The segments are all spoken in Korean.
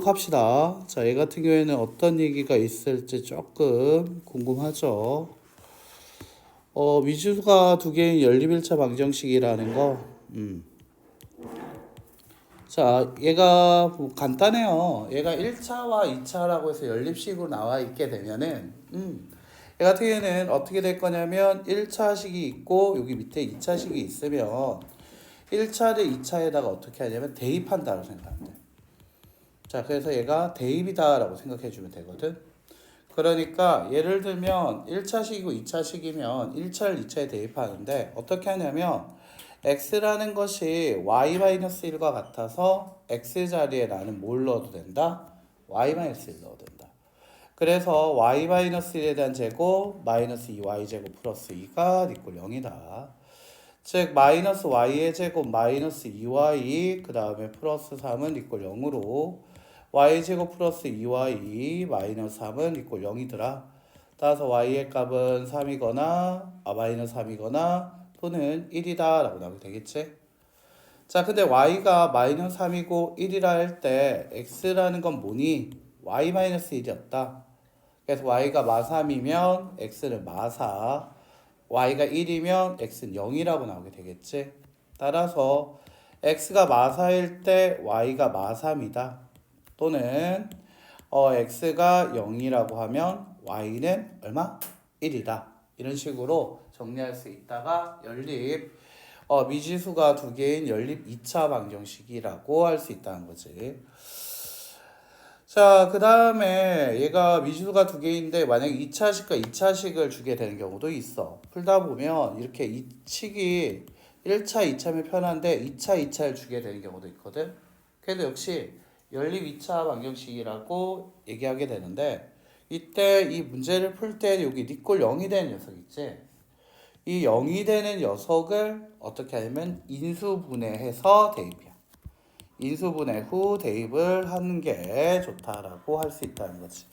합시다. 자, 얘 같은 경우에는 어떤 얘기가 있을지 조금 궁금하죠. 미지수가 두 개인 연립 1차 방정식이라는 거. 자, 얘가 뭐 간단해요. 얘가 1차와 2차라고 해서 연립식으로 나와 있게 되면은, 얘 같은 경우에는 어떻게 될 거냐면, 1차식이 있고, 여기 밑에 2차식이 있으면, 1차를 2차에다가 어떻게 하냐면, 대입한다고 생각하면 돼. 자, 그래서 얘가 대입이다라고 생각해 주면 되거든. 그러니까 예를 들면 1차식이고 2차식이면 1차를 2차에 대입하는데 어떻게 하냐면 x라는 것이 y-1과 같아서 x 자리에 나는 뭘 넣어도 된다? y-1 넣어도 된다. 그래서 y-1에 대한 제곱 마이너스 2y 제곱 플러스 2가 이꼴 0이다. 즉 마이너스 y의 제곱 마이너스 2y 그 다음에 플러스 3은 이꼴 0으로 y제곱 플러스 2y 마이너스 3은 이꼴 0이더라. 따라서 y의 값은 3이거나 마이너스 3이거나 또는 1이다 라고 나오게 되겠지. 자, 근데 y가 마이너스 3이고 1이라 할 때 x라는 건 뭐니? y 마이너스 1이었다. 그래서 y가 마3이면 x는 마4, y가 1이면 x는 0이라고 나오게 되겠지. 따라서 x가 마4일 때 y가 마3이다. 또는 x가 0이라고 하면 y는 얼마? 1이다. 이런 식으로 정리할 수 있다가 연립 미지수가 두 개인 연립 2차 방정식이라고 할 수 있다는 거지. 자, 그 다음에 얘가 미지수가 두 개인데 만약에 2차식과 2차식을 주게 되는 경우도 있어. 풀다 보면 이렇게 이 식이 1차, 2차면 편한데 2차, 2차를 주게 되는 경우도 있거든. 그래도 역시 연립 2차 방정식이라고 얘기하게 되는데 이때 이 문제를 풀 때 여기 니꼴 0이 되는 녀석 있지? 이 0이 되는 녀석을 어떻게 하냐면 인수분해해서 대입이야. 인수분해 후 대입을 하는 게 좋다라고 할 수 있다는 거지.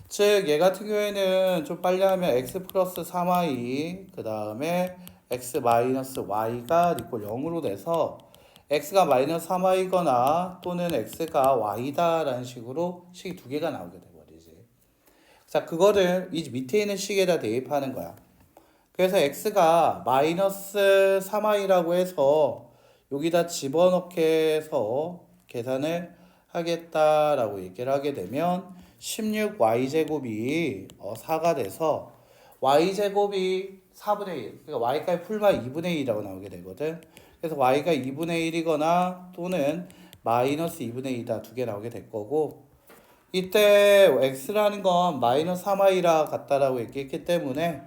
즉, 얘 같은 경우에는 좀 빨리 하면 x 플러스 3y, 그 다음에 x 마이너스 y가 이꼴 0으로 돼서 x가 마이너스 3y거나 또는 x가 y다라는 식으로 식이 두 개가 나오게 돼버리지. 자, 그거를 이 밑에 있는 식에다 대입하는 거야. 그래서 x가 마이너스 3i라고 해서 여기다 집어넣게 해서 계산을 하겠다라고 얘기를 하게 되면 16y제곱이 4가 돼서 y제곱이 4분의 1, 그러니까 y까지 풀만 2분의 1이라고 나오게 되거든. 그래서 y가 2분의 1이거나 또는 마이너스 2분의 2다 두 개 나오게 될 거고 이때 x라는 건 마이너스 3i라 같다라고 얘기했기 때문에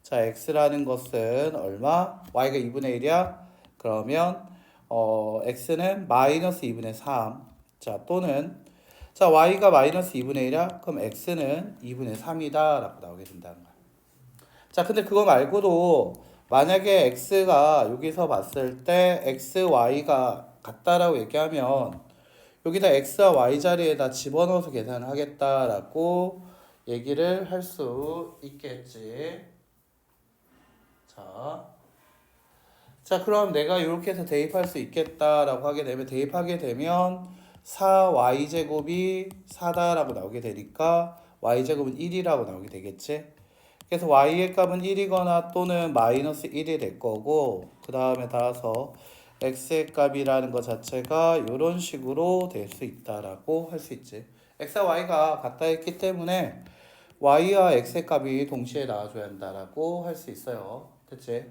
자, x라는 것은 얼마? y가 2분의 1이야? 그러면 x는 마이너스 2분의 3. 자, 또는 자, y가 마이너스 2분의 1이야? 그럼 x는 2분의 3이다 라고 나오게 된다는 거야. 자, 근데 그거 말고도 만약에 x가 여기서 봤을 때 x, y가 같다라고 얘기하면 여기다 x와 y 자리에다 집어넣어서 계산을 하겠다라고 얘기를 할 수 있겠지. 자, 그럼 내가 이렇게 해서 대입할 수 있겠다라고 하게 되면 대입하게 되면 4y제곱이 4다라고 나오게 되니까 y제곱은 1이라고 나오게 되겠지. 그래서 y의 값은 1이거나 또는 마이너스 1이 될 거고 그 다음에 따라서 x의 값이라는 것 자체가 이런 식으로 될 수 있다라고 할 수 있지. x와 y가 같다 했기 때문에 y와 x의 값이 동시에 나와줘야 한다라고 할 수 있어요. 그치?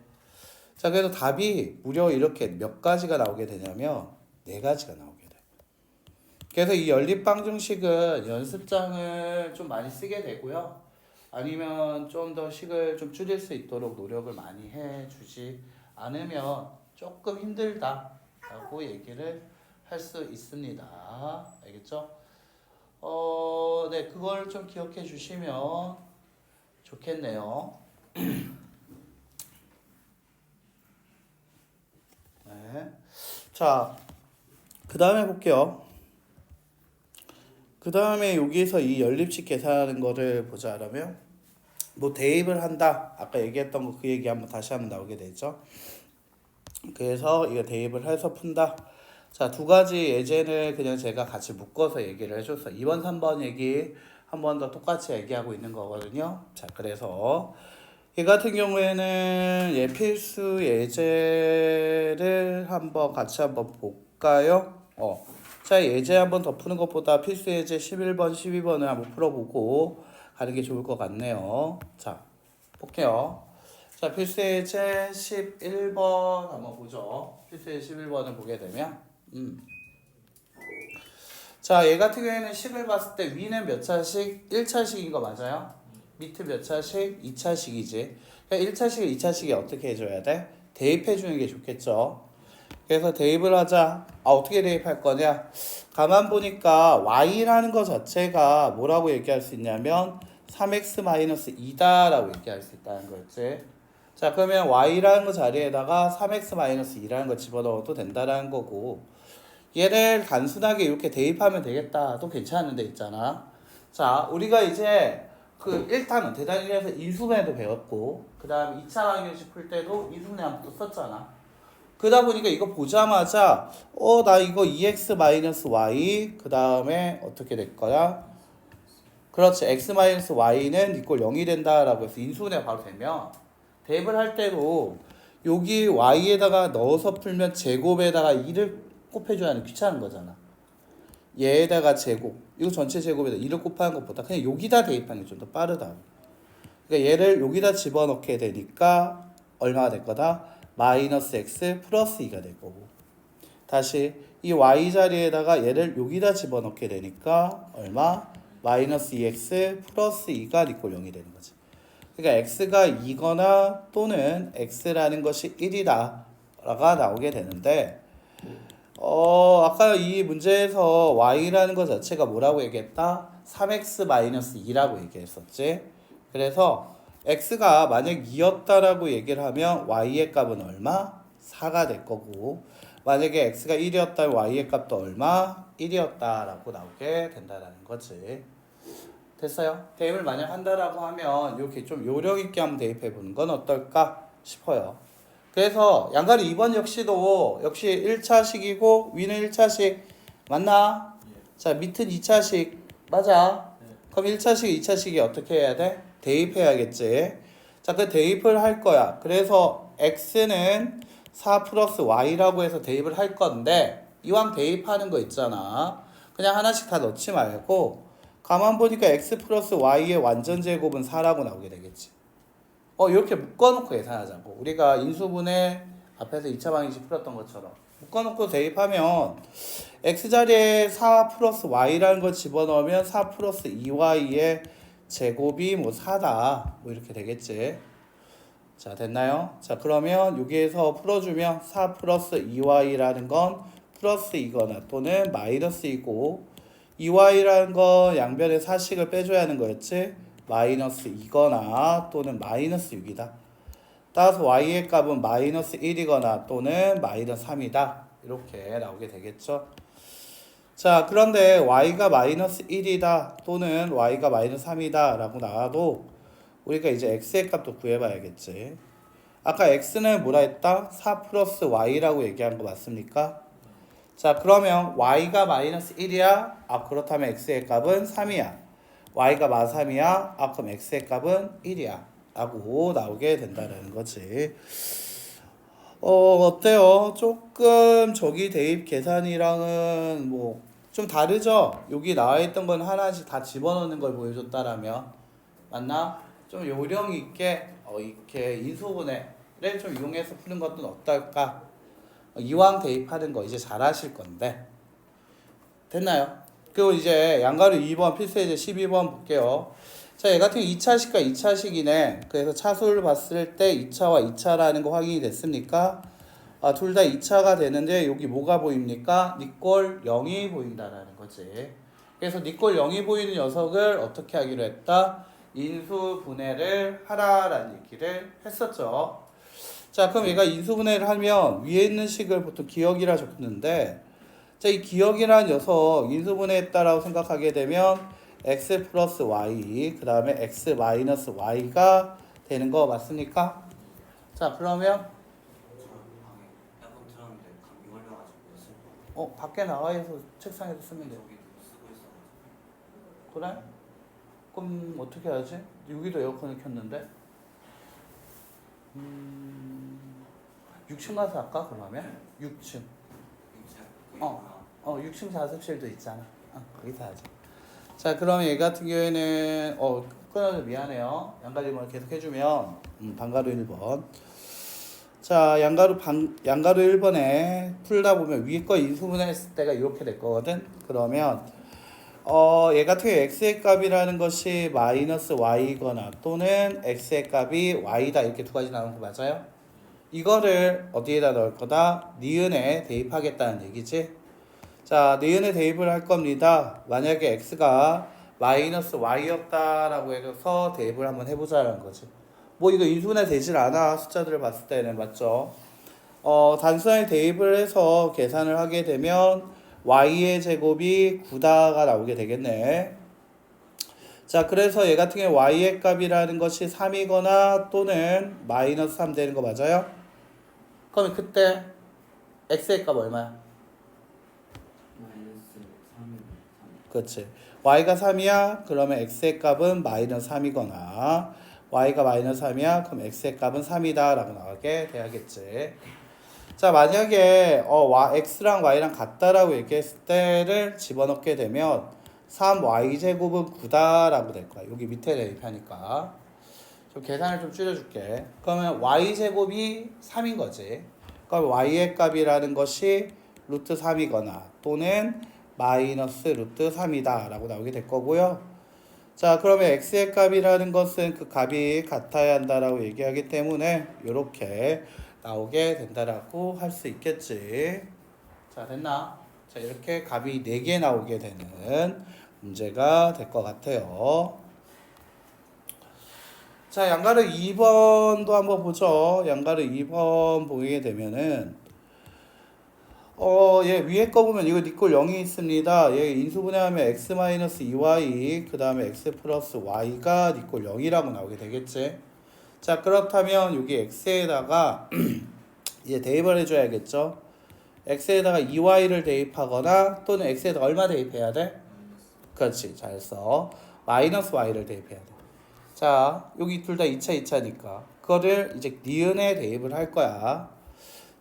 자, 그래서 답이 무려 이렇게 몇 가지가 나오게 되냐면 네 가지가 나오게 돼. 그래서 이 연립방정식은 연습장을 좀 많이 쓰게 되고요. 아니면 좀 더 식을 좀 줄일 수 있도록 노력을 많이 해주지 않으면 조금 힘들다라고 얘기를 할 수 있습니다. 알겠죠? 네, 그걸 좀 기억해 주시면 좋겠네요. 네. 자, 그 다음에 볼게요. 그 다음에 여기서 이 연립식 계산하는 거를 보자면 뭐 대입을 한다. 아까 얘기했던 거 그 얘기 한번 다시 한번 나오게 되죠. 그래서 이거 대입을 해서 푼다. 자, 두 가지 예제를 그냥 제가 같이 묶어서 얘기를 해줬어요. 2번, 3번 얘기 한 번 더 똑같이 얘기하고 있는 거거든요. 자, 그래서 이 같은 경우에는 필수 예제를 한번 같이 한번 볼까요? 자, 예제 한번 더 푸는 것보다 필수 예제 11번, 12번을 한번 풀어보고 가는 게 좋을 것 같네요. 자, 볼게요. 자, 필수 예제 11번 한번 보죠. 필수 예제 11번을 보게 되면 자, 얘 같은 경우에는 식을 봤을 때 위는 몇 차식? 1차식인 거 맞아요? 밑은 몇 차식? 2차식이지. 그러니까 1차식을 2차식에 어떻게 해줘야 돼? 대입해 주는 게 좋겠죠. 그래서 대입을 하자. 어떻게 대입할 거냐? 가만 보니까 y라는 거 자체가 뭐라고 얘기할 수 있냐면 3x-2다라고 얘기할 수 있다는 거였지. 자, 그러면 y라는 거 자리에다가 3x-2라는 거 집어넣어도 된다라는 거고, 얘를 단순하게 이렇게 대입하면 되겠다. 또 괜찮은 데 있잖아. 자, 우리가 이제 그 1탄은 대단위에서 인수분해도 배웠고, 그 다음 2차 방정식 풀 때도 인수분해 한번 썼잖아. 그러다 보니까 이거 보자마자 나 이거 2x-y 그 다음에 어떻게 될 거야? 그렇지. x-y는 이꼴 0이 된다라고 해서 인수분해 바로 되면 대입을 할 때도 여기 y에다가 넣어서 풀면 제곱에다가 2를 곱해줘야 하는 귀찮은 거잖아. 얘에다가 제곱, 이거 전체 제곱에다 2를 곱하는 것보다 그냥 여기다 대입하는 게 좀 더 빠르다. 그러니까 얘를 여기다 집어넣게 되니까 얼마가 될 거다? 마이너스 x 플러스 2가 될 거고, 다시 이 y 자리에다가 얘를 여기다 집어넣게 되니까 얼마? 마이너스 2x 플러스 2가 이꼴 0이 되는 거지. 그러니까 x가 2거나 또는 x라는 것이 1이다 라가 나오게 되는데, 아까 이 문제에서 y라는 것 자체가 뭐라고 얘기했다? 3x-2라고 얘기했었지. 그래서 x가 만약 2였다라고 얘기를 하면 y의 값은 얼마? 4가 될 거고, 만약에 x가 1이었다면 y의 값도 얼마? 1이었다라고 나오게 된다라는 거지. 됐어요? 대입을 만약 한다라고 하면 이렇게 좀 요령 있게 한번 대입해 보는 건 어떨까 싶어요. 그래서 양가리 2번 역시 1차식이고 위는 1차식 맞나? 자, 밑은 2차식 맞아? 그럼 1차식, 2차식이 어떻게 해야 돼? 대입해야겠지. 자, 그 대입을 할 거야. 그래서 x는 4 플러스 y라고 해서 대입을 할 건데, 이왕 대입하는 거 있잖아. 그냥 하나씩 다 넣지 말고 가만 보니까 x 플러스 y의 완전 제곱은 4라고 나오게 되겠지. 이렇게 묶어놓고 계산하자고. 우리가 인수분해 앞에서 2차 방정식 풀었던 것처럼 묶어놓고 대입하면 x자리에 4 플러스 y라는 걸 집어넣으면 4 플러스 2y의 제곱이 4다 이렇게 되겠지. 자, 됐나요? 자, 그러면 여기에서 풀어주면 4 플러스 2y라는 건 플러스 2거나 또는 마이너스 2고, 2y라는 건 양변에 사식을 빼줘야 하는 거였지. 마이너스 2거나 또는 마이너스 6이다. 따라서 y의 값은 마이너스 1이거나 또는 마이너스 3이다. 이렇게 나오게 되겠죠. 자, 그런데 y가 마이너스 1이다 또는 y가 마이너스 3이다 라고 나와도 우리가 이제 x의 값도 구해봐야겠지. 아까 x는 뭐라 했다? 4 플러스 y라고 얘기한 거 맞습니까? 자, 그러면 y가 마이너스 1이야? 그렇다면 x의 값은 3이야. y가 마3이야? 그럼 x의 값은 1이야 라고 나오게 된다는 거지. 어때요? 조금 저기 대입 계산이랑은 좀 다르죠? 여기 나와 있던 건 하나씩 다 집어넣는 걸 보여줬다라면 맞나? 좀 요령 있게 이렇게 인수분해를 좀 이용해서 푸는 것도 어떨까? 이왕 대입하는 거 이제 잘 하실 건데 됐나요? 그리고 이제 양가루 2번 필수예제 12번 볼게요. 자, 얘 같은 2차식과 2차식이네. 그래서 차수를 봤을 때 2차와 2차라는 거 확인이 됐습니까? 둘 다 2차가 되는데 여기 뭐가 보입니까? 니꼴 0이 보인다라는 거지. 그래서 니꼴 0이 보이는 녀석을 어떻게 하기로 했다? 인수분해를 하라라는 얘기를 했었죠. 자, 그럼 얘가 인수분해를 하면 위에 있는 식을 보통 기억이라 적는데, 자, 이 기억이라는 녀석 인수분해했다라고 생각하게 되면 x 플러스 y 그 다음에 x 마이너스 y가 되는 거 맞습니까? 자, 그러면 밖에 나와 있어 책상에서 쓰면 돼. 저기 쓰고 있어. 그래? 그럼 어떻게 하지? 여기도 에어컨을 켰는데. 6층 가서 할까 그러면? 6층. 어, 6층 자습실도 있잖아. 거기서 하자. 자, 그럼 얘 같은 경우에는 끊어서 미안해요. 양가림을 계속 해주면 방가루 1번. 자, 양가루 1번에 풀다 보면 위에 거 인수분해했을 때가 이렇게 될 거거든. 그러면 얘 같은 경우 x의 값이라는 것이 마이너스 y거나 또는 x의 값이 y다 이렇게 두 가지 나오는 거 맞아요? 이거를 어디에다 넣을 거다? 니은에 대입하겠다는 얘기지. 자, 니은에 대입을 할 겁니다. 만약에 x가 마이너스 y였다라고 해서 대입을 한번 해보자는 거지. 뭐 이거 인수분해 되질 않아. 숫자들을 봤을 때는 맞죠? 단순하게 대입을 해서 계산을 하게 되면 y의 제곱이 9다가 나오게 되겠네. 자, 그래서 얘 같은 경우 y의 값이라는 것이 3이거나 또는 마이너스 3 되는 거 맞아요? 그러면 그때 x의 값 얼마야? 마이너스 3. 그렇지. y가 3이야? 그러면 x의 값은 마이너스 3이거나 y가 마이너스 3이야? 그럼 x의 값은 3이다 라고 나오게 돼야겠지. 자, 만약에 x랑 y랑 같다라고 얘기했을 때를 집어넣게 되면 3y제곱은 9다라고 될 거야. 여기 밑에 대입하니까. 좀 계산을 좀 줄여줄게. 그러면 y제곱이 3인 거지. 그럼 y의 값이라는 것이 루트 3이거나 또는 마이너스 루트 3이다 라고 나오게 될 거고요. 자, 그러면 x의 값이라는 것은 그 값이 같아야 한다라고 얘기하기 때문에 이렇게 나오게 된다라고 할 수 있겠지. 자, 됐나? 자, 이렇게 값이 4개 나오게 되는 문제가 될 것 같아요. 자, 양가르 2번도 한번 보죠. 양가르 2번 보게 되면은 얘 위에 거 보면 이거 니꼴 0이 있습니다. 얘 인수분해하면 x-2y 그 다음에 x 플러스 y가 니꼴 0이라고 나오게 되겠지. 자, 그렇다면 여기 x에다가 이제 대입을 해줘야겠죠. x에다가 2y를 대입하거나 또는 x에다가 얼마 대입해야 돼? 그렇지, 잘 써. 마이너스 y를 대입해야 돼. 자, 여기 둘 다 2차 2차니까 그거를 이제 니은에 대입을 할 거야.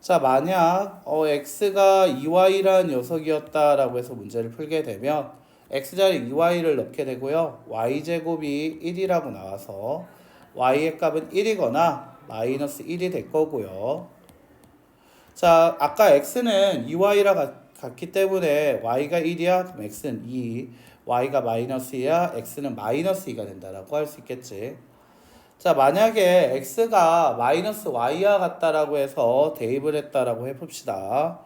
자, 만약 x가 2y라는 녀석이었다라고 해서 문제를 풀게 되면 x자리에 2y를 넣게 되고요. y제곱이 1이라고 나와서 y의 값은 1이거나 마이너스 1이 될 거고요. 자, 아까 x는 2y랑 같기 때문에 y가 1이야. 그럼 x는 2, y가 마이너스 2야. x는 마이너스 2가 된다라고 할 수 있겠지. 자, 만약에 x가 마이너스 y와 같다라고 해서 대입을 했다라고 해봅시다.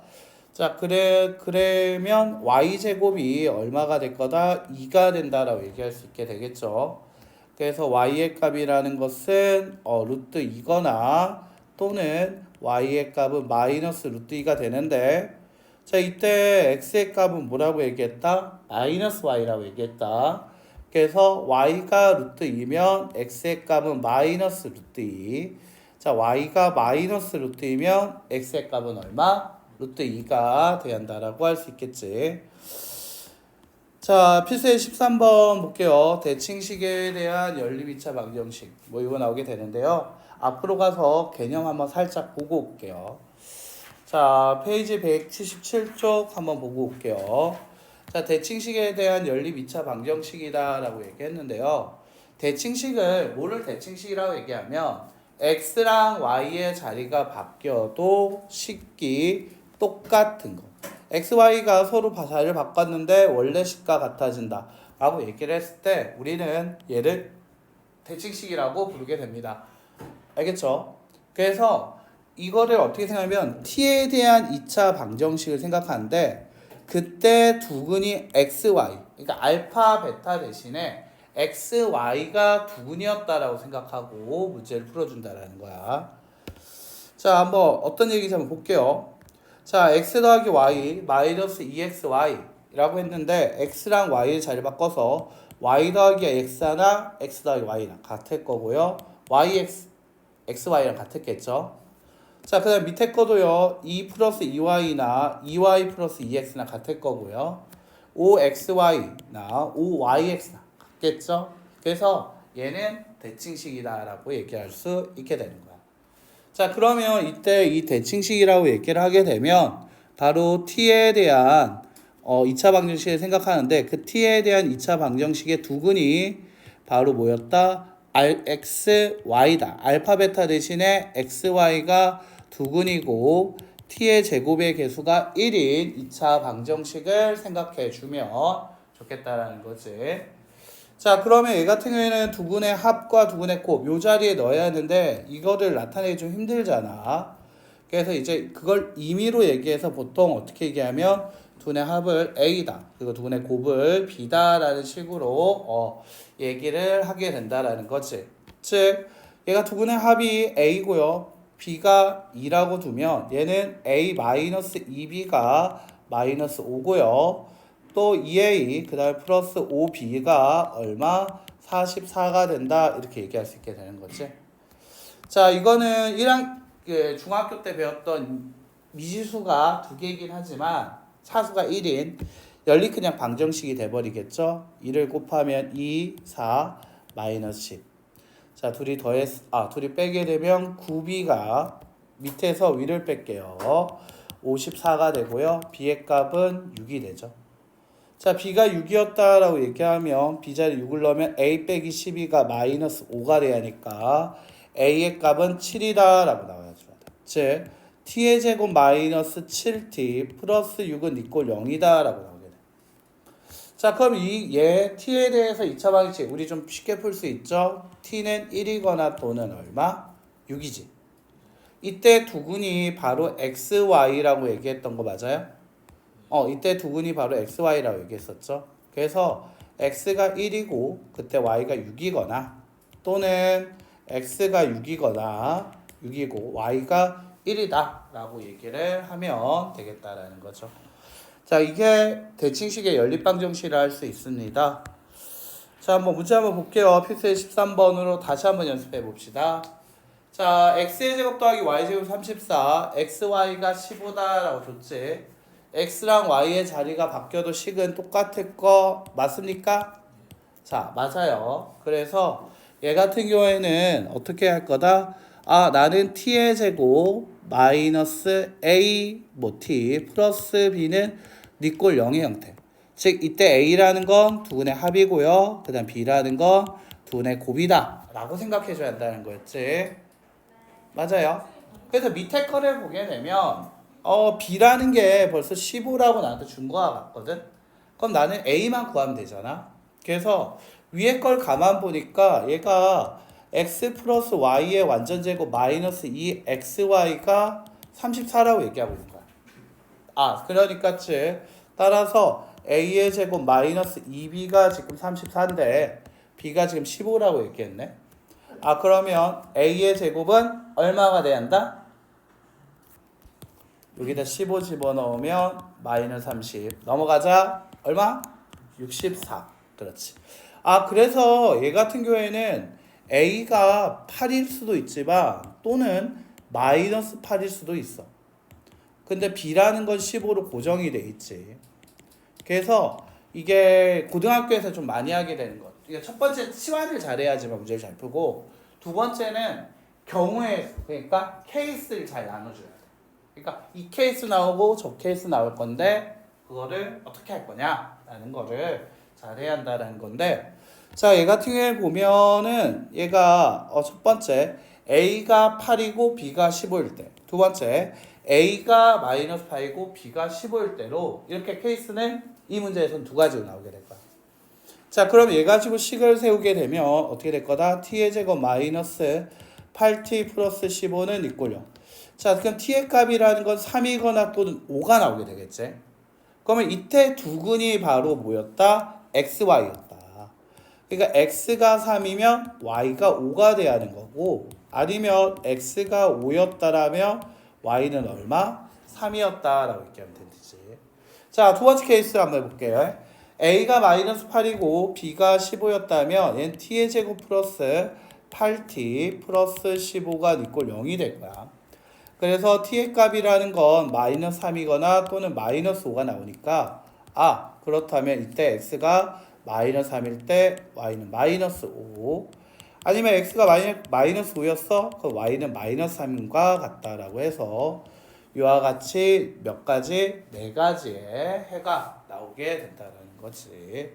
자, 그러면 y제곱이 얼마가 될 거다? 2가 된다라고 얘기할 수 있게 되겠죠. 그래서 y의 값이라는 것은 루트 2거나 또는 y의 값은 마이너스 루트 2가 되는데, 자, 이때 x의 값은 뭐라고 얘기했다? 마이너스 y라고 얘기했다. 그래서 y가 루트 2면 x의 값은 마이너스 루트 2. 자, y가 마이너스 루트 2면 x의 값은 얼마? 루트 2가 돼야 한다라고 할 수 있겠지. 자, 필수의 13번 볼게요. 대칭식에 대한 연립 2차 방정식. 뭐 이거 나오게 되는데요. 앞으로 가서 개념 한번 살짝 보고 올게요. 자, 페이지 177쪽 한번 보고 올게요. 자, 대칭식에 대한 연립 2차 방정식이다 라고 얘기했는데요. 대칭식을 뭐를 대칭식이라고 얘기하면 x랑 y의 자리가 바뀌어도 식이 똑같은 거. x, y가 서로 자리를 바꿨는데 원래 식과 같아진다 라고 얘기를 했을 때 우리는 얘를 대칭식이라고 부르게 됩니다. 알겠죠? 그래서 이거를 어떻게 생각하면 t에 대한 2차 방정식을 생각하는데 그때 두근이 xy, 그러니까 알파, 베타 대신에 xy가 두근이었다라고 생각하고 문제를 풀어준다라는 거야. 자, 한번 어떤 얘기인지 한번 볼게요. 자, x 더하기 y 마이너스 2xy라고 했는데 x랑 y를 자리 바꿔서 y 더하기 x나 x 더하기 y랑 같을 거고요. yx, xy랑 같았겠죠. 자, 그 다음 밑에 거도요. 2 플러스 2y나 2y 플러스 2x나 같을 거고요. 5xy나 5yx나 같겠죠? 그래서 얘는 대칭식이다라고 얘기할 수 있게 되는 거야. 자, 그러면 이때 이 대칭식이라고 얘기를 하게 되면 바로 t에 대한 2차 방정식을 생각하는데 그 t에 대한 2차 방정식의 두근이 바로 뭐였다? x, y다. 알파, 베타 대신에 x, y가 두근이고 t의 제곱의 개수가 1인 2차 방정식을 생각해 주면 좋겠다라는 거지. 자, 그러면 얘 같은 경우에는 두근의 합과 두근의 곱 요 자리에 넣어야 하는데 이거를 나타내기 좀 힘들잖아. 그래서 이제 그걸 임의로 얘기해서 보통 어떻게 얘기하면 두근의 합을 A다. 그리고 두근의 곱을 B다라는 식으로 얘기를 하게 된다라는 거지. 즉 얘가 두근의 합이 A고요. B가 2라고 두면 얘는 A-2B가 마이너스 5고요. 또 2A 그 다음에 플러스 5B가 얼마? 44가 된다. 이렇게 얘기할 수 있게 되는 거지. 자, 이거는 1학 중학교 때 배웠던 미지수가 두 개이긴 하지만 차수가 1인 연립 그냥 방정식이 돼버리겠죠. 2를 곱하면 2, 4, 마이너스 10. 자, 둘이 빼게 되면 9b가 밑에서 위를 뺄게요. 54가 되고요. b의 값은 6이 되죠. 자, b가 6이었다라고 얘기하면 b 자리에 6을 넣으면 a 빼기 12가 마이너스 5가 돼야 하니까 a의 값은 7이다라고 나와야죠. 즉 t의 제곱 마이너스 7t 플러스 6은 이꼴 0이다라고 나오게 돼. 자, 그럼 얘 t에 대해서 2차 방정식 우리 좀 쉽게 풀 수 있죠. t는 1이거나 또는 얼마? 6이지. 이때 두근이 바로 xy라고 얘기했던 거 맞아요? 이때 두근이 바로 xy라고 얘기했었죠. 그래서 x가 1이고 그때 y가 6이거나 또는 x가 6이고 y가 1이다 라고 얘기를 하면 되겠다라는 거죠. 자, 이게 대칭식의 연립방정식이라 할 수 있습니다. 자, 한번 문제 한번 볼게요. 필수의 13번으로 다시 한번 연습해 봅시다. 자, x의 제곱 더하기 y 제곱 34, xy가 15다라고 줬지. x랑 y의 자리가 바뀌어도 식은 똑같을 거 맞습니까? 자, 맞아요. 그래서 얘 같은 경우에는 어떻게 할 거다? 나는 t의 제곱 마이너스 a t 플러스 b는 니꼴 0의 형태. 즉 이때 a라는 건 두근의 합이고요. 그 다음 b라는 건 두근의 곱이다 라고 생각해 줘야 한다는 거였지. 맞아요. 그래서 밑에 거를 보게 되면 b라는 게 벌써 15라고 나한테 준 거와 같거든. 그럼 나는 a만 구하면 되잖아. 그래서 위에 걸 가만 보니까 얘가 x 플러스 y의 완전 제곱 마이너스 2xy가 34라고 얘기하고 있는 거야. 그러니까 즉 따라서 a의 제곱 마이너스 2b가 지금 34인데 b가 지금 15라고 얘기했네. 그러면 a의 제곱은 얼마가 돼야 한다? 여기다 15 집어넣으면 마이너스 30 넘어가자. 얼마? 64. 그렇지. 그래서 얘 같은 경우에는 a가 8일 수도 있지만 또는 마이너스 8일 수도 있어. 근데 b라는 건 15로 고정이 돼 있지. 그래서 이게 고등학교에서 좀 많이 하게 되는 것. 이게 첫 번째 치환을 잘해야지만 문제를 잘 풀고 두 번째는 경우에 그러니까 케이스를 잘 나눠줘야 돼. 그러니까 이 케이스 나오고 저 케이스 나올 건데 그거를 어떻게 할 거냐라는 거를 잘 해야 한다는 건데 자, 얘 같은 경우에 보면은 얘가 첫 번째 A가 8이고 B가 15일 때 두 번째 A가 마이너스 8이고 B가 15일 때로 이렇게 케이스는 이 문제에서는 두 가지로 나오게 될 거야. 자, 그럼 얘 가지고 식을 세우게 되면 어떻게 될 거다? t의 제곱 마이너스 8t 플러스 15는 이꼴 0. 자, 그럼 t의 값이라는 건 3이거나 또는 5가 나오게 되겠지. 그러면 이때 두근이 바로 뭐였다? xy였다. 그러니까 x가 3이면 y가 5가 돼야 하는 거고 아니면 x가 5였다라면 y는 얼마? 3이었다라고 얘기하면 되지. 자, 두 번째 케이스 한번 해볼게요. a가 마이너스 8이고 b가 15였다면 얘는 t의 제곱 플러스 8t 플러스 15가 이꼴 0이 될 거야. 그 그래서 t의 값이라는 건 마이너스 3이거나 또는 마이너스 5가 나오니까 그렇다면 이때 x가 마이너스 3일 때 y는 마이너스 5 아니면 x가 마이너스 5였어? 그럼 y는 마이너스 3과 같다라고 해서 이와 같이 몇 가지? 네 가지의 해가 나오게 된다는 거지.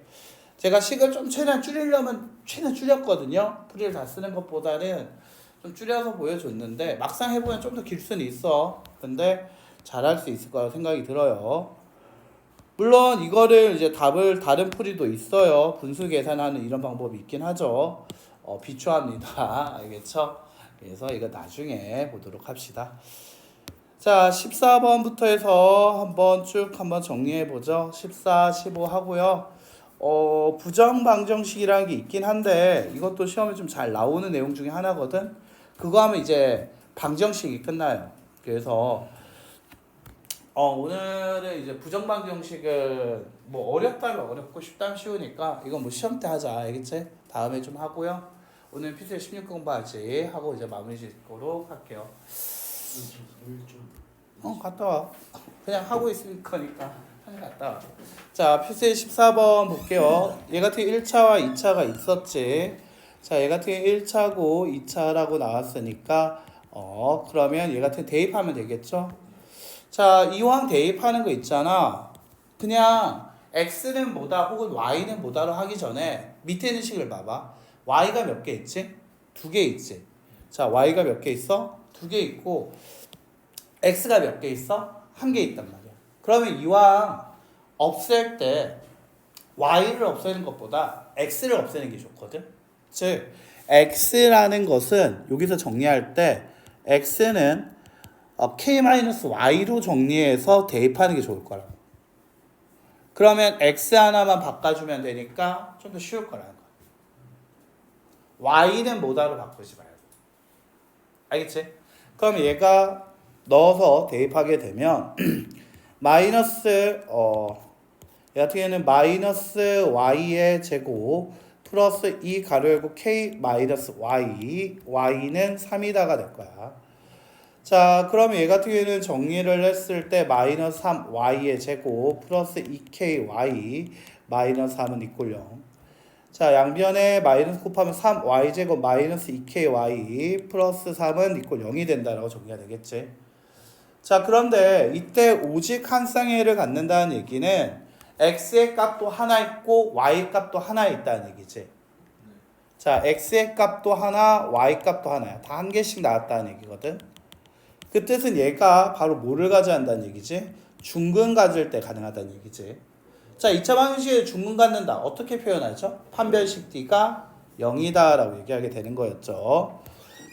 제가 식을 좀 최대한 줄이려면 최대한 줄였거든요. 풀이를 다 쓰는 것보다는 좀 줄여서 보여줬는데 막상 해보면 좀 더 길 수는 있어. 근데 잘할 수 있을 거라고 생각이 들어요. 물론 이거를 이제 답을 다른 풀이도 있어요. 분수 계산하는 이런 방법이 있긴 하죠. 비추합니다. 알겠죠? 그래서 이거 나중에 보도록 합시다. 자, 14번부터 해서 한번 정리해 보죠. 14, 15 하고요. 부정방정식이라는 게 있긴 한데 이것도 시험에 좀 잘 나오는 내용 중에 하나거든. 그거 하면 이제 방정식이 끝나요. 그래서 오늘은 이제 부정방정식은 뭐 어렵다면 어렵고 쉽다면 쉬우니까 이건 뭐 시험 때 하자. 알겠지? 다음에 좀 하고요. 오늘 피스에 16 공부하지 하고 이제 마무리 짓도록 할게요. 갔다 와. 그냥 하고 있을 거니까 갔다 와. 자, 피스에 14번 볼게요. 얘 같은 1차와 2차가 있었지. 자, 얘 같은 1차고 2차라고 나왔으니까 그러면 얘 같은 대입하면 되겠죠? 자, 이왕 대입하는 거 있잖아. 그냥 x는 뭐다 혹은 y는 뭐다로 하기 전에 밑에 있는 식을 봐봐. y가 몇 개 있지? 2개 있지. 자, y가 몇 개 있어? 2개 있고 x가 몇 개 있어? 1개 있단 말이야. 그러면 이왕 없앨 때 y를 없애는 것보다 x를 없애는 게 좋거든. 즉 x라는 것은 여기서 정리할 때 x는 k-y로 정리해서 대입하는 게 좋을 거라고. 그러면 x 하나만 바꿔주면 되니까 좀 더 쉬울 거라는 거야. y는 뭐다로 바꾸지 말고. 알겠지? 그럼 얘가 넣어서 대입하게 되면 마이너스 얘 같은 경우에는 마이너스 y의 제곱 플러스 2 가로 열고 k 마이너스 y는 3이다가 될 거야. 자, 그럼 얘 같은 경우에는 정리를 했을 때 마이너스 3y의 제곱 플러스 2ky 마이너스 3은 이꼴 0. 자, 양변에 마이너스 곱하면 3y 제곱 마이너스 2ky 플러스 3은 이꼴 0이 된다라고 정리가 되겠지. 자, 그런데 이때 오직 한 쌍의를 갖는다는 얘기는 x의 값도 하나 있고 y 값도 하나 있다는 얘기지. 자, x의 값도 하나, y 값도 하나야. 다 한 개씩 나왔다는 얘기거든. 그 뜻은 얘가 바로 뭐를 가져야 한다는 얘기지? 중근 가질 때 가능하다는 얘기지. 자, 2차 방정식에 중근 갖는다. 어떻게 표현하죠? 판별식 d가 0이다 라고 얘기하게 되는 거였죠.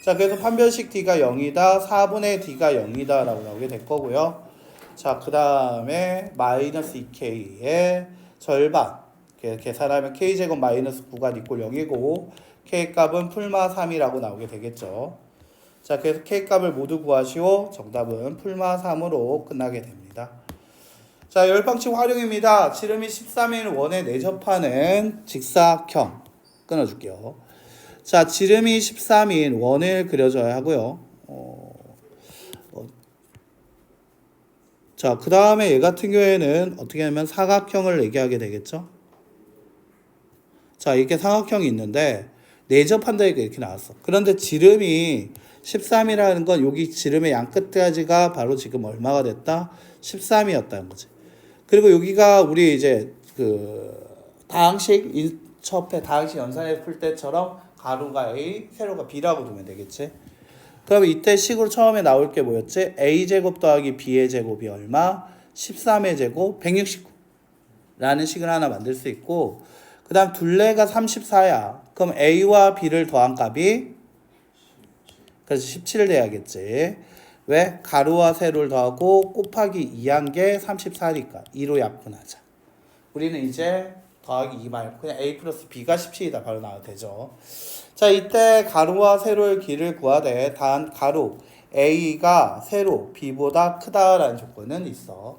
자, 그래서 판별식 d가 0이다, 4분의 d가 0이다 라고 나오게 될 거고요. 자, 그 다음에 마이너스 2k의 절반 계산하면 k제곱 마이너스 9가 이꼴 0이고 k값은 풀마 3이라고 나오게 되겠죠. 자, 그래서 k값을 모두 구하시오. 정답은 풀마 3으로 끝나게 됩니다. 자, 열방식 활용입니다. 지름이 13인 원에 내접하는 직사각형 끊어줄게요. 자, 지름이 13인 원을 그려줘야 하고요. 자, 그 다음에 얘 같은 경우에는 어떻게 하면 사각형을 얘기하게 되겠죠. 자, 이렇게 사각형이 있는데 내접한다니까 이렇게 나왔어. 그런데 지름이 13이라는 건 여기 지름의 양 끝까지가 바로 지금 얼마가 됐다? 13이었다는 거지. 그리고 여기가 우리 이제 다항식 인첩해 다항식 연산해 풀 때처럼 가로가 A, 세로가 B라고 두면 되겠지. 그러면 이때 식으로 처음에 나올 게 뭐였지? A제곱 더하기 B의 제곱이 얼마? 13의 제곱 169라는 식을 하나 만들 수 있고, 그 다음 둘레가 34야. 그럼 A와 B를 더한 값이 그래서 17 돼야겠지. 왜? 가로와 세로를 더하고 곱하기 2한 게 34니까 2로 약분하자. 우리는 이제 더하기 2 말고 그냥 A 플러스 B가 17이다 바로 나와도 되죠. 자, 이때 가로와 세로의 길을 구하되 단 가로 A가 세로 B보다 크다라는 조건은 있어.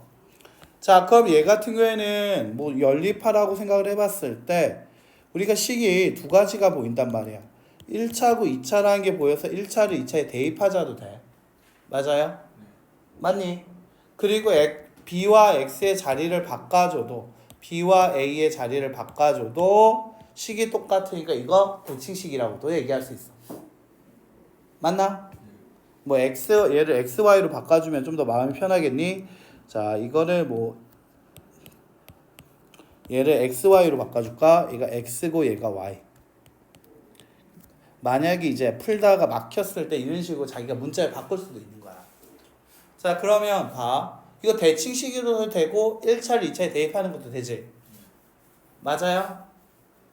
자, 그럼 얘 같은 경우에는 뭐 연립하라고 생각을 해봤을 때 우리가 식이 두 가지가 보인단 말이야. 1차고 2차라는 게 보여서 1차를 2차에 대입하자도 돼. 맞아요? 맞니? 그리고 B와 X의 자리를 바꿔줘도 B와 A의 자리를 바꿔줘도 식이 똑같으니까 이거 대칭식이라고도 얘기할 수 있어. 맞나? 뭐 얘를 XY로 바꿔주면 좀 더 마음이 편하겠니? 자, 이거를 뭐 얘를 XY로 바꿔줄까? 얘가 X고 얘가 Y. 만약에 이제 풀다가 막혔을 때 이런 식으로 자기가 문자를 바꿀 수도 있는 거야. 자, 그러면 봐. 이거 대칭식으로도 되고 1차를 2차에 대입하는 것도 되지? 맞아요?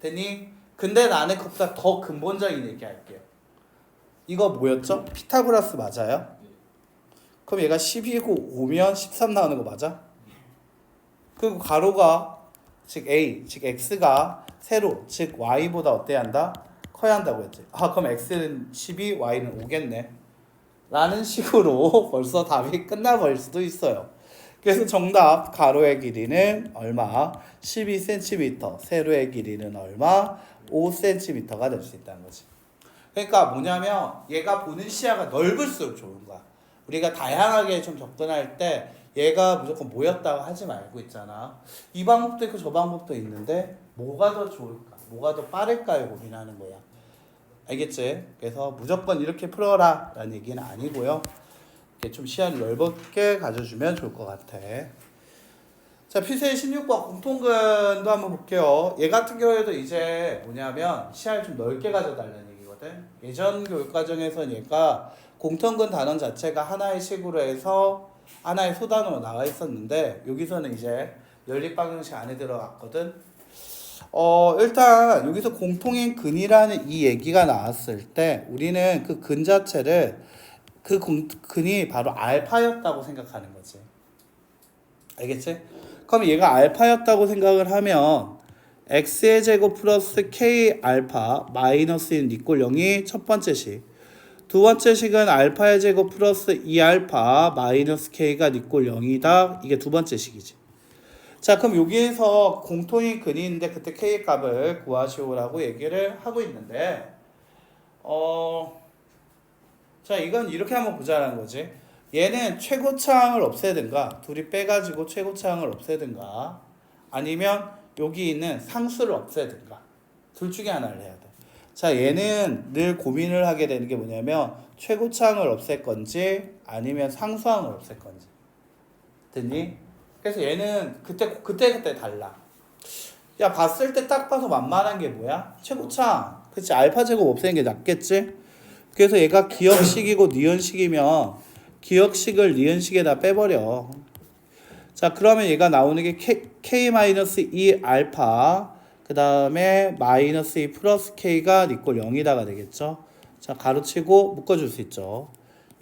됐니? 근데 나는 그보다 더 근본적인 얘기 할게요. 이거 뭐였죠? 피타고라스 맞아요? 그럼 얘가 12고 5면 13 나오는 거 맞아? 그리고 가로가 즉 A, 즉 X가 세로, 즉 Y보다 어때야 한다? 커야 한다고 했지. 아, 그럼 X는 12, Y는 5겠네. 라는 식으로 벌써 답이 끝나버릴 수도 있어요. 그래서 정답 가로의 길이는 얼마? 12cm, 세로의 길이는 얼마? 5cm가 될 수 있다는 거지. 그러니까 뭐냐면 얘가 보는 시야가 넓을수록 좋은 거야. 우리가 다양하게 좀 접근할 때 얘가 무조건 모였다고 하지 말고 있잖아. 이 방법도 있고 저 방법도 있는데 뭐가 더 좋을까? 뭐가 더 빠를까요? 고민하는 거야. 알겠지? 그래서 무조건 이렇게 풀어라 라는 얘기는 아니고요. 이렇게 좀 시야를 넓게 가져주면 좋을 것 같아. 자, 피세의 16번 공통근도 한번 볼게요. 얘 같은 경우에도 이제 뭐냐면 시야를 좀 넓게 가져달라는 얘기거든. 예전 교육과정에서는 얘가 공통근 단원 자체가 하나의 식으로 해서 하나의 소단으로 나와 있었는데 여기서는 이제 연립방정식 안에 들어갔거든. 일단 여기서 공통인 근이라는 이 얘기가 나왔을 때 우리는 그 근 자체를 그 근이 바로 알파였다고 생각하는 거지. 알겠지? 그럼 얘가 알파였다고 생각을 하면 x의 제곱 플러스 k 알파 마이너스 1 이꼴 0이 첫 번째 식. 두 번째 식은 알파의 제곱 플러스 2 알파 마이너스 k가 이꼴 0이다. 이게 두 번째 식이지. 자, 그럼 여기에서 공통인 근이 있는데 그때 k의 값을 구하시오라고 얘기를 하고 있는데 자, 이건 이렇게 한번 보자라는 거지. 얘는 최고차항을 없애든가 둘이 빼가지고 최고차항을 없애든가 아니면 여기 있는 상수를 없애든가 둘 중에 하나를 해야 돼. 자, 얘는 늘 고민을 하게 되는 게 뭐냐면 최고차항을 없앨 건지 아니면 상수항을 없앨 건지. 됐니? 그래서 얘는 그때 달라. 야, 봤을 때 딱 봐서 만만한 게 뭐야? 최고차항. 그치? 알파 제곱 없애는 게 낫겠지? 그래서 얘가 기억식이고 니은식이면 기억식을 니은식에다 빼버려. 자, 그러면 얘가 나오는 게 k-2 알파 그 다음에 마이너스 2 플러스 k가 이꼴 0이다가 되겠죠. 자, 가로치고 묶어줄 수 있죠.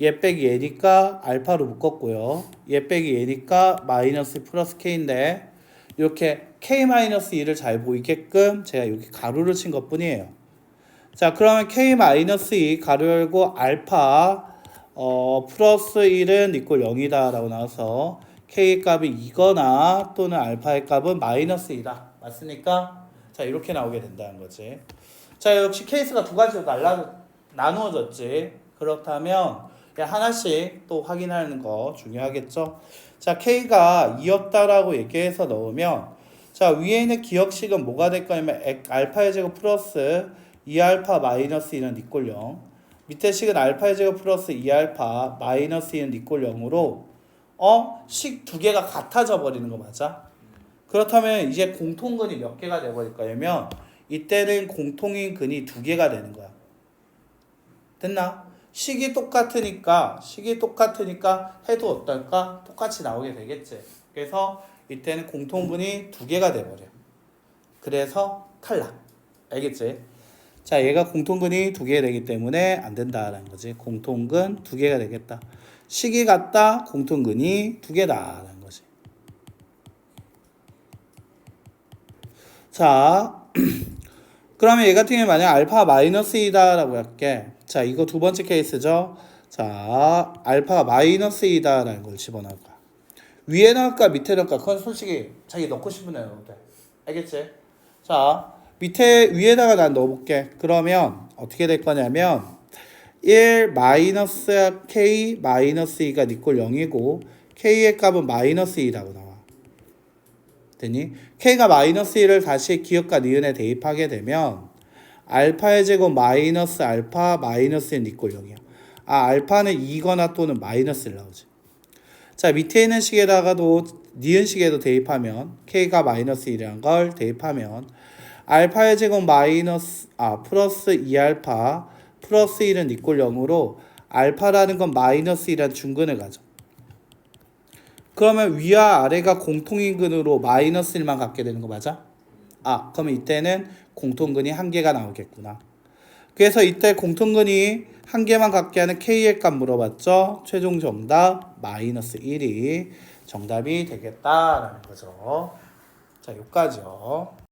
얘 빼기 얘니까 알파로 묶었고요. 얘 빼기 얘니까 마이너스 플러스 k인데 이렇게 k-2를 잘 보이게끔 제가 여기 가로를 친 것 뿐이에요. 자, 그러면 k-2 가로 열고 알파 플러스 1은 이꼴 0이다 라고 나와서 k 값이 2거나 또는 알파의 값은 마이너스 2다. 맞습니까? 자, 이렇게 나오게 된다는 거지. 자, 역시 케이스가 두 가지로 나누어졌지. 그렇다면 하나씩 또 확인하는 거 중요하겠죠. 자, k가 2였다라고 얘기해서 넣으면 자, 위에 있는 기억식은 뭐가 될 거냐면 알파의 제곱 플러스 2알파 마이너스 2는 이꼴 0. 밑에 식은 알파의 제곱 플러스 2알파 마이너스 2는 이꼴 0으로 식 두 개가 같아져 버리는 거 맞아? 그렇다면 이제 공통근이 몇 개가 돼버릴 거냐면 이때는 공통인 근이 두 개가 되는 거야. 됐나? 식이 똑같으니까 해도 어떨까? 똑같이 나오게 되겠지. 그래서 이때는 공통근이 두 개가 돼버려. 그래서 탈락. 알겠지? 자, 얘가 공통근이 두 개 되기 때문에 안 된다라는 거지. 공통근 두 개가 되겠다. 식이 같다, 공통근이 두 개다라는 거지. 자, 그러면 얘 같은 경우에 만약 알파 마이너스 2다라고 할게. 자, 이거 두 번째 케이스죠. 자, 알파가 마이너스 2다라는 걸 집어넣을 거야. 위에 넣을까 밑에 넣을까? 그건 솔직히 자기 넣고 싶은 대로 넣어도 돼. 알겠지? 자, 위에다가 난 넣어볼게. 그러면 어떻게 될 거냐면 1 마이너스 k 마이너스 2가 니꼴 0이고 k의 값은 마이너스 2라고 나와. 됐니? k가 마이너스 1을 다시 기억과 니은에 대입하게 되면 알파의 제곱 마이너스 알파 마이너스 1 니꼴 0이야. 아, 알파는 2거나 또는 마이너스 1 나오지. 자, 밑에 있는 식에다가도 니은 식에도 대입하면 k가 마이너스 1이라는 걸 대입하면 알파의 제곱 마이너스 플러스 2알파 플러스 1은 니꼴 0으로 알파라는 건 마이너스 1이란 중근을 가져. 그러면 위와 아래가 공통인근으로 마이너스 1만 갖게 되는 거 맞아? 아, 그러면 이때는 공통근이 한 개가 나오겠구나. 그래서 이때 공통근이 한 개만 갖게 하는 k의 값 물어봤죠? 최종 정답 마이너스 1이 정답이 되겠다라는 거죠. 자, 여기까지요.